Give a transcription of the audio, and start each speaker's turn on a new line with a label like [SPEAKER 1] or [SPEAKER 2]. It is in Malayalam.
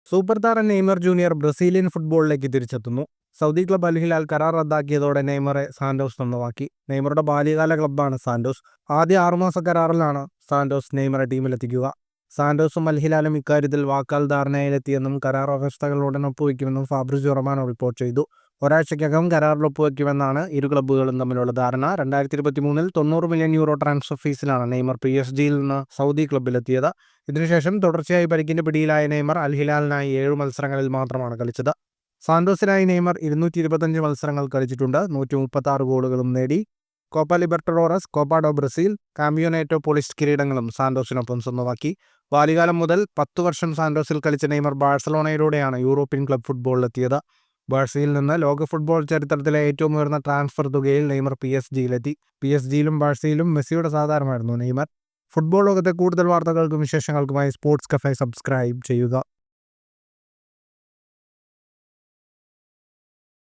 [SPEAKER 1] സൂപ്പർ താരം നെയ്മർ ജൂനിയർ ബ്രസീലിയൻ ഫുട്ബോളിലേക്ക് തിരിച്ചെത്തുന്നു. സൗദി ക്ലബ് അൽ ഹിലാൽ കരാർ റദ്ദാക്കിയതോടെ നെയ്മറെ സാന്റോസ് സ്വന്തമാക്കി. നെയ്മറുടെ ബാല്യകാല ക്ലബ്ബാണ് സാന്റോസ്. ആദ്യ 6 മാസ കരാറിലാണ് സാന്റോസ് നെയ്മറെ ടീമിലെത്തിക്കുക. സാന്റോസും അൽ ഹിലാലും ഇക്കാര്യത്തിൽ വാക്കാൽ ധാരണയിലെത്തിയെന്നും കരാർ വ്യവസ്ഥകൾ ഉടൻ ഒപ്പുവെക്കുമെന്നും ഫാബ്രിസിയോ റൊമാനോ റിപ്പോർട്ട് ചെയ്തു. ഒരാഴ്ചയ്ക്കകം കരാറിൽ ഒപ്പുവെക്കുമെന്നാണ് ഇരു ക്ലബ്ബുകളും തമ്മിലുള്ള ധാരണ. 2023 90 മില്യൺ യൂറോ ട്രാൻസ്ഫർ ഫീസിലാണ് നെയ്മർ PSG നിന്ന് സൗദി ക്ലബ്ബിലെത്തിയത്. ഇതിനുശേഷം തുടർച്ചയായി പരിക്കിന്റെ പിടിയിലായ നെയ്മർ അൽ ഹിലാലിനായി 7 മത്സരങ്ങളിൽ മാത്രമാണ് കളിച്ചത്. സാന്റോസിനായി നെയ്മർ 225 മത്സരങ്ങൾ കളിച്ചിട്ടുണ്ട്. 136 ഗോളുകളും നേടി. കോപ്പ ലിബർട്ടഡോറസ്, കോപ്പ ഡോ ബ്രസീൽ, കാമ്പിയോനേറ്റോ പോളിസ്റ്റ് കിരീടങ്ങളും സാന്റോസിനൊപ്പം സ്വന്തമാക്കി. ബാല്യകാലം മുതൽ 10 വർഷം സാന്റോസിൽ കളിച്ച നെയ്മർ ബാഴ്സലോണയിലൂടെയാണ് യൂറോപ്യൻ ക്ലബ് ഫുട്ബോളിലെത്തിയത്. ബാഴ്സയിൽ നിന്ന് ലോക ഫുട്ബോൾ ചരിത്രത്തിലെ ഏറ്റവും ഉയർന്ന ട്രാൻസ്ഫർ തുകയിൽ നെയ്മർ PSG-യിലെത്തി. PSG-യിലും ബാഴ്സയിലും മെസ്സിയുടെ സാധാരണമായിരുന്നു നെയ്മർ. ഫുട്ബോൾ ലോകത്തെ കൂടുതൽ വാർത്തകൾക്കും വിശേഷങ്ങൾക്കുമായി സ്പോർട്സ് കഫേ സബ്സ്ക്രൈബ് ചെയ്യുക.